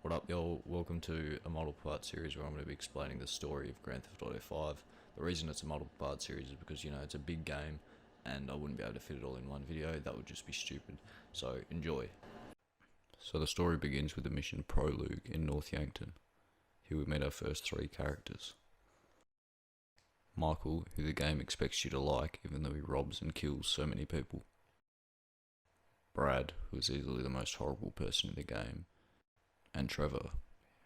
What up, y'all? Welcome to a multiple part series where I'm going to be explaining the story of Grand Theft Auto 5. The reason it's a multiple part series is because, it's a big game and I wouldn't be able to fit it all in one video. That would just be stupid. So, enjoy. So the story begins with the mission Prologue in North Yankton. Here we meet our first three characters. Michael, who the game expects you to like even though he robs and kills so many people. Brad, who is easily the most horrible person in the game. And Trevor,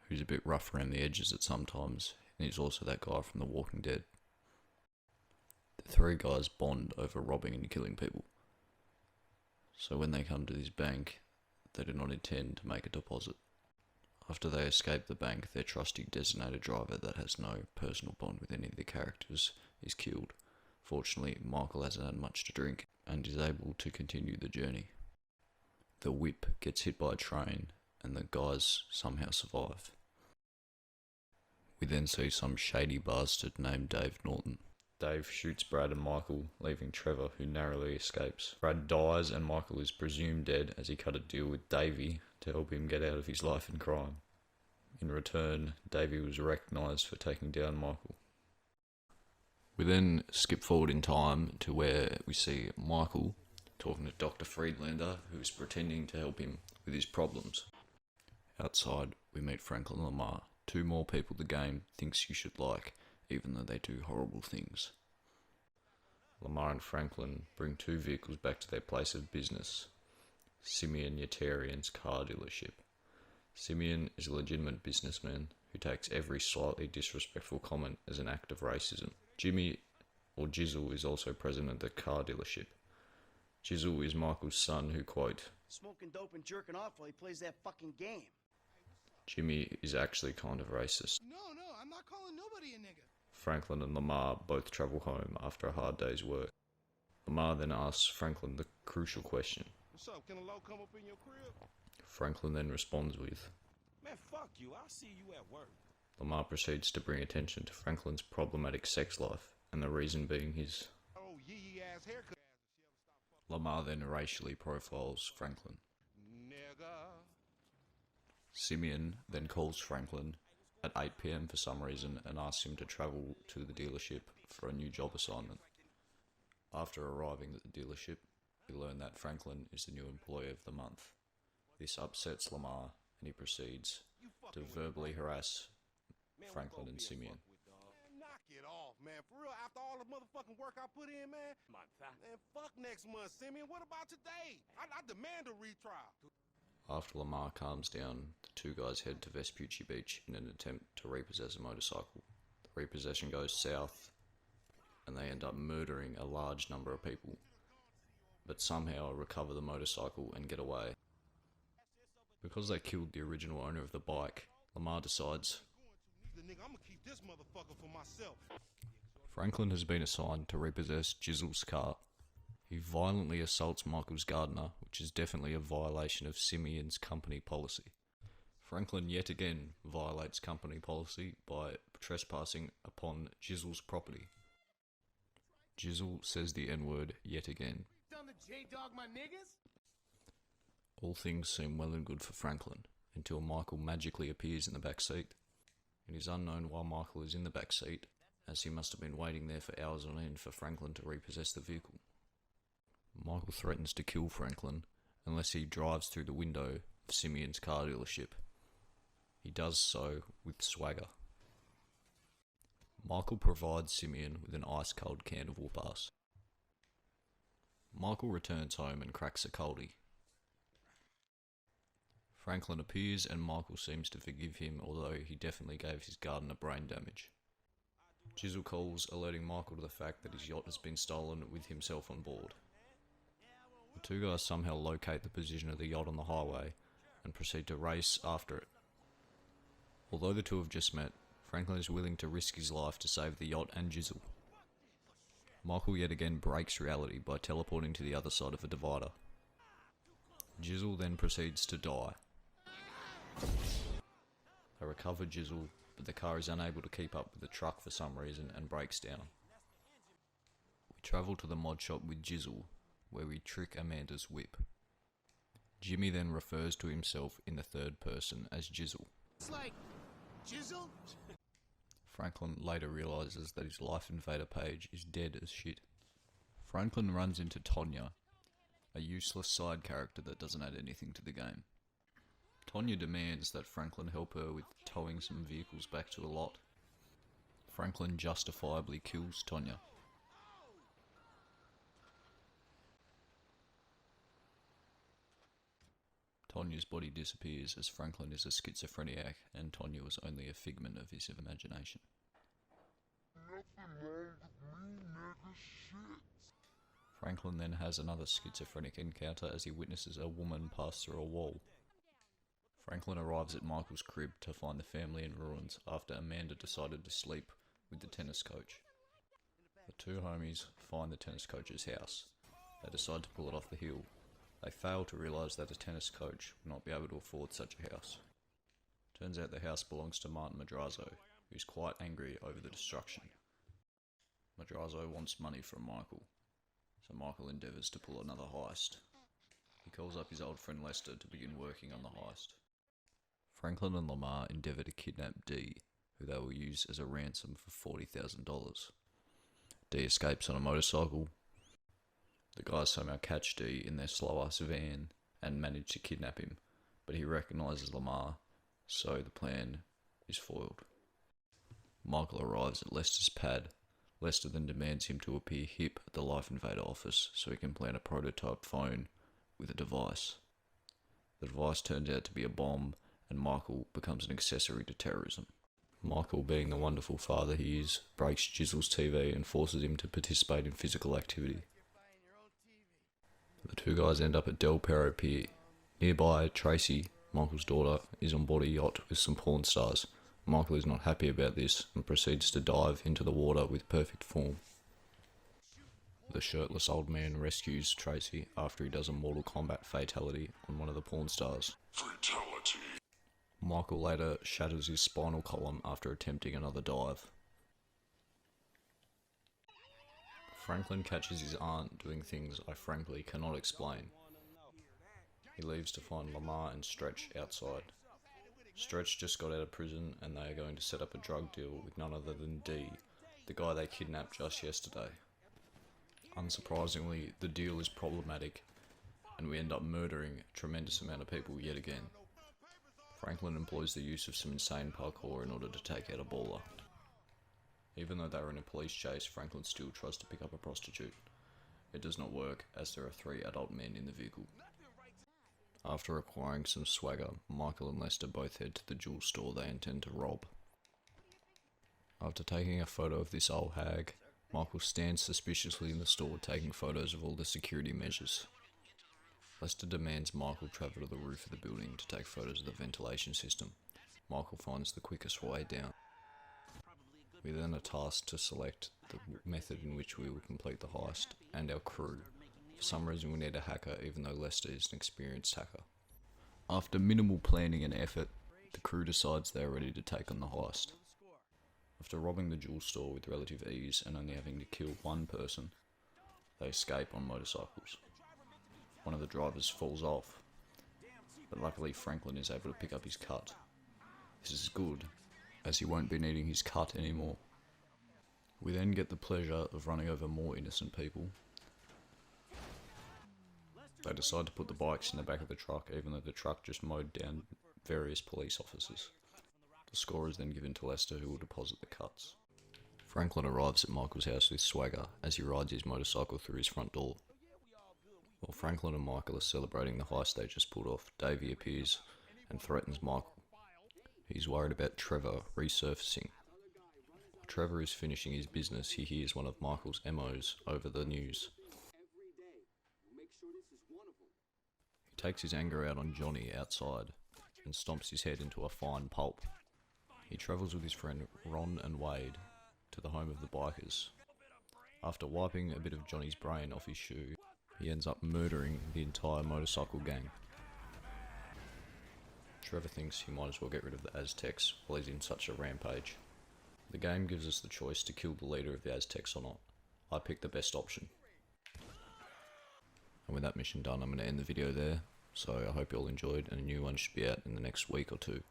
who's a bit rough around the edges at sometimes, and he's also that guy from The Walking Dead. The three guys bond over robbing and killing people. So when they come to this bank, they do not intend to make a deposit. After they escape the bank, their trusty designated driver that has no personal bond with any of the characters is killed. Fortunately, Michael hasn't had much to drink and is able to continue the journey. The whip gets hit by a train and the guys somehow survive. We then see some shady bastard named Dave Norton. Dave shoots Brad and Michael, leaving Trevor, who narrowly escapes. Brad dies and Michael is presumed dead as he cut a deal with Davey to help him get out of his life in crime. In return, Davey was recognised for taking down Michael. We then skip forward in time to where we see Michael talking to Dr. Friedlander, who is pretending to help him with his problems. Outside, we meet Franklin and Lamar, two more people the game thinks you should like, even though they do horrible things. Lamar and Franklin bring two vehicles back to their place of business, Simeon Yetarian's car dealership. Simeon is a legitimate businessman who takes every slightly disrespectful comment as an act of racism. Jimmy, or Jizzle, is also present at the car dealership. Jizzle is Michael's son who, quote, smoking dope and jerking off while he plays that fucking game. Jimmy is actually kind of racist. No, I'm not calling nobody a nigga. Franklin and Lamar both travel home after a hard day's work. Lamar then asks Franklin the crucial question. What's up? Can a low come up in your crib? Franklin then responds with, Man, fuck you. I'll see you at work. Lamar proceeds to bring attention to Franklin's problematic sex life, and the reason being his... Oh, yee ass haircut. Lamar then racially profiles Franklin. Nigga. Simeon then calls Franklin at 8 PM for some reason and asks him to travel to the dealership for a new job assignment. After arriving at the dealership, we learn that Franklin is the new employee of the month. This upsets Lamar and he proceeds to verbally harass Franklin and Simeon. Man, knock it off, man. For real, after all the motherfucking work I put in, man. Man, fuck next month, Simeon. What about today? I demand a retrial. After Lamar calms down, the two guys head to Vespucci Beach in an attempt to repossess a motorcycle. The repossession goes south, and they end up murdering a large number of people, but somehow recover the motorcycle and get away. Because they killed the original owner of the bike, Lamar decides I'm gonna keep this motherfucker for myself. Franklin has been assigned to repossess Jizzle's car. He violently assaults Michael's gardener, which is definitely a violation of Simeon's company policy. Franklin yet again violates company policy by trespassing upon Jizzle's property. Jizzle says the N-word yet again. Done the J-Dog, my niggas? All things seem well and good for Franklin, until Michael magically appears in the back seat. It is unknown why Michael is in the back seat, as he must have been waiting there for hours on end for Franklin to repossess the vehicle. Michael threatens to kill Franklin unless he drives through the window of Simeon's car dealership. He does so with swagger. Michael provides Simeon with an ice-cold can of whoop-ass. Michael returns home and cracks a coldie. Franklin appears and Michael seems to forgive him, although he definitely gave his gardener brain damage. Jizzle calls, alerting Michael to the fact that his yacht has been stolen with himself on board. The two guys somehow locate the position of the yacht on the highway and proceed to race after it. Although the two have just met, Franklin is willing to risk his life to save the yacht and Jizzle. Michael yet again breaks reality by teleporting to the other side of a divider. Jizzle then proceeds to die. They recover Jizzle, but the car is unable to keep up with the truck for some reason and breaks down. We travel to the mod shop with Jizzle, where we trick Amanda's whip. Jimmy then refers to himself in the third person as Jizzle. It's like Jizzle? Franklin later realizes that his Life Invader page is dead as shit. Franklin runs into Tonya, a useless side character that doesn't add anything to the game. Tonya demands that Franklin help her with towing some vehicles back to a lot. Franklin justifiably kills Tonya. Tonya's body disappears as Franklin is a schizophrenic and Tonya was only a figment of his imagination. Franklin then has another schizophrenic encounter as he witnesses a woman pass through a wall. Franklin arrives at Michael's crib to find the family in ruins after Amanda decided to sleep with the tennis coach. The two homies find the tennis coach's house. They decide to pull it off the hill. They fail to realise that a tennis coach would not be able to afford such a house. Turns out the house belongs to Martin Madrazo, who's quite angry over the destruction. Madrazo wants money from Michael, so Michael endeavours to pull another heist. He calls up his old friend Lester to begin working on the heist. Franklin and Lamar endeavour to kidnap Dee, who they will use as a ransom for $40,000. Dee escapes on a motorcycle. The guys somehow catch Dee in their slow-ass van and manage to kidnap him, but he recognises Lamar, so the plan is foiled. Michael arrives at Lester's pad. Lester then demands him to appear hip at the Life Invader office so he can plant a prototype phone with a device. The device turns out to be a bomb, and Michael becomes an accessory to terrorism. Michael, being the wonderful father he is, breaks Jizzle's TV and forces him to participate in physical activity. The two guys end up at Del Perro Pier. Nearby, Tracy, Michael's daughter, is on board a yacht with some porn stars. Michael is not happy about this and proceeds to dive into the water with perfect form. The shirtless old man rescues Tracy after he does a Mortal Kombat fatality on one of the porn stars. Fatality. Michael later shatters his spinal column after attempting another dive. Franklin catches his aunt doing things I frankly cannot explain. He leaves to find Lamar and Stretch outside. Stretch just got out of prison and they are going to set up a drug deal with none other than Dee, the guy they kidnapped just yesterday. Unsurprisingly, the deal is problematic and we end up murdering a tremendous amount of people yet again. Franklin employs the use of some insane parkour in order to take out a baller. Even though they are in a police chase, Franklin still tries to pick up a prostitute. It does not work as there are 3 adult men in the vehicle. After acquiring some swagger, Michael and Lester both head to the jewel store they intend to rob. After taking a photo of this old hag, Michael stands suspiciously in the store taking photos of all the security measures. Lester demands Michael travel to the roof of the building to take photos of the ventilation system. Michael finds the quickest way down. We then are tasked to select the method in which we will complete the heist and our crew. For some reason we need a hacker even though Lester is an experienced hacker. After minimal planning and effort, the crew decides they are ready to take on the heist. After robbing the jewel store with relative ease and only having to kill one person, they escape on motorcycles. One of the drivers falls off, but luckily Franklin is able to pick up his cut. This is good, as he won't be needing his cut anymore. We then get the pleasure of running over more innocent people. They decide to put the bikes in the back of the truck even though the truck just mowed down various police officers. The score is then given to Lester who will deposit the cuts. Franklin arrives at Michael's house with swagger as he rides his motorcycle through his front door. While Franklin and Michael are celebrating the heist they just pulled off, Davey appears and threatens Michael. He's worried about Trevor resurfacing. While Trevor is finishing his business, he hears one of Michael's MOs over the news. He takes his anger out on Johnny outside and stomps his head into a fine pulp. He travels with his friend Ron and Wade to the home of the bikers. After wiping a bit of Johnny's brain off his shoe, he ends up murdering the entire motorcycle gang. Trevor thinks he might as well get rid of the Aztecs while he's in such a rampage. The game gives us the choice to kill the leader of the Aztecs or not. I picked the best option. And with that mission done, I'm going to end the video there. So I hope you all enjoyed, and a new one should be out in the next week or two.